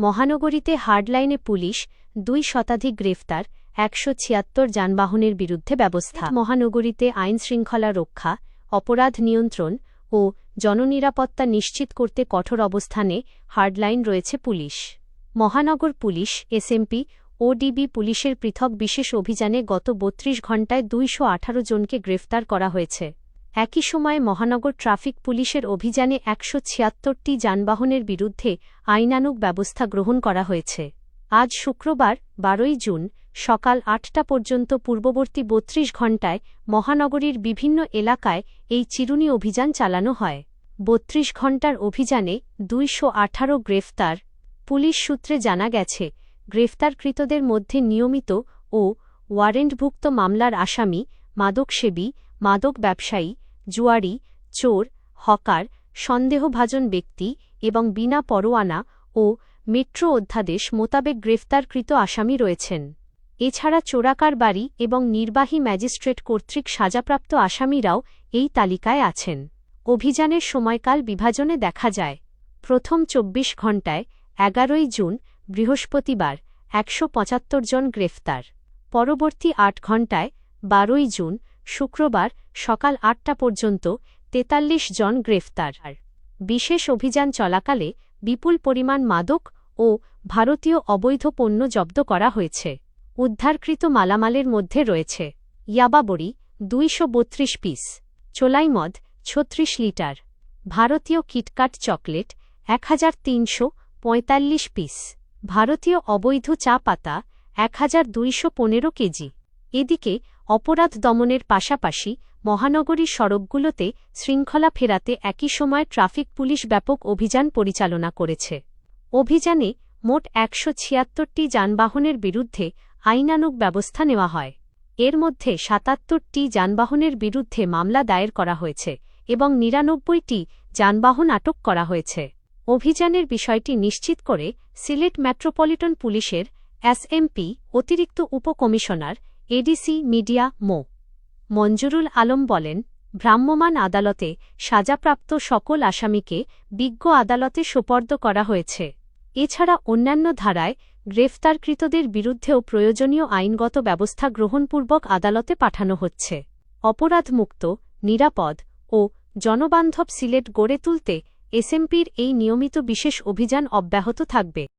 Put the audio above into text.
মহানগরীতে হার্ডলাইনে পুলিশ 2 শতাধিক গ্রেফতার, 176 যানবাহনের বিরুদ্ধে ব্যবস্থা। মহানগরীতে আইনশৃঙ্খলা রক্ষা, অপরাধ নিয়ন্ত্রণ ও জননিরাপত্তা নিশ্চিত করতে কঠোর অবস্থানে হার্ডলাইন রয়েছে পুলিশ। মহানগর পুলিশ, এসএমপি ও ডিবি পুলিশের পৃথক বিশেষ অভিযানে গত 32 ঘণ্টায় 218 জনকে গ্রেফতার করা হয়েছে। একই সময়ে মহানগর ট্রাফিক পুলিশের অভিযানে 176টি যানবাহনের বিরুদ্ধে আইনানুগ ব্যবস্থা গ্রহণ করা হয়েছে। আজ শুক্রবার 12 জুন সকাল 8টা পর্যন্ত পূর্ববর্তী 32 ঘণ্টায় মহানগরীর বিভিন্ন এলাকায় এই চিরুনি অভিযান চালানো হয়। 32 ঘণ্টার অভিযানে 218 গ্রেফতার। পুলিশ সূত্রে জানা গেছে, গ্রেফতারকৃতদের মধ্যে নিয়মিত ও ওয়ারেন্টভুক্ত মামলার আসামি, মাদকসেবী, মাদক ব্যবসায়ী, জুয়ারি, চোর, হকার, সন্দেহভাজন ব্যক্তি এবং বিনা পরোয়ানা ও মেট্রো অধ্যাদেশ মোতাবেক গ্রেফতারকৃত আসামি রয়েছেন। এছাড়া চোরাকার বাড়ি এবং নির্বাহী ম্যাজিস্ট্রেট কর্তৃক সাজাপ্রাপ্ত আসামিরাও এই তালিকায় আছেন। অভিযানের সময়কাল বিভাজনে দেখা যায়, প্রথম 24 ঘণ্টায় 11 জুন বৃহস্পতিবার 175 জন গ্রেফতার, পরবর্তী 8 ঘণ্টায় 12 জুন শুক্রবার সকাল 8টা পর্যন্ত 43 জন গ্রেফতার। বিশেষ অভিযান চলাকালে বিপুল পরিমাণ মাদক ও ভারতীয় অবৈধ পণ্য জব্দ করা হয়েছে। উদ্ধারকৃত মালামালের মধ্যে রয়েছে ইয়াবাবড়ি 232 পিস, চোলাই মদ 36 লিটার, ভারতীয় কিটকাট চকলেট 1345 পিস, ভারতীয় অবৈধ চা পাতা 1215 কেজি। এদিকে অপরাধ দমনের পাশাপাশি মহানগরীর সড়কগুলোতে শৃঙ্খলা ফেরাতে একই সময় ট্রাফিক পুলিশ ব্যাপক অভিযান পরিচালনা করেছে। অভিযানে মোট 176টি যানবাহনের বিরুদ্ধে আইনানুগ ব্যবস্থা নেওয়া হয়। এর মধ্যে 77টি যানবাহনের বিরুদ্ধে মামলা দায়ের করা হয়েছে এবং 99টি যানবাহন আটক করা হয়েছে। অভিযানের বিষয়টি নিশ্চিত করে সিলেট মেট্রোপলিটন পুলিশের এসএমপি অতিরিক্ত উপকমিশনার এডিসি মিডিয়া মো. মঞ্জুরুল আলম বলেন, ভ্রাম্যমাণ আদালতে সাজাপ্রাপ্ত সকল আসামিকে বিজ্ঞ আদালতে সোপর্দ করা হয়েছে। এছাড়া অন্যান্য ধারায় গ্রেফতারকৃতদের বিরুদ্ধেও প্রয়োজনীয় আইনগত ব্যবস্থা গ্রহণপূর্বক আদালতে পাঠানো হচ্ছে। অপরাধমুক্ত, নিরাপদ ও জনবান্ধব সিলেট গড়ে তুলতে এসএমপির এই নিয়মিত বিশেষ অভিযান অব্যাহত থাকবে।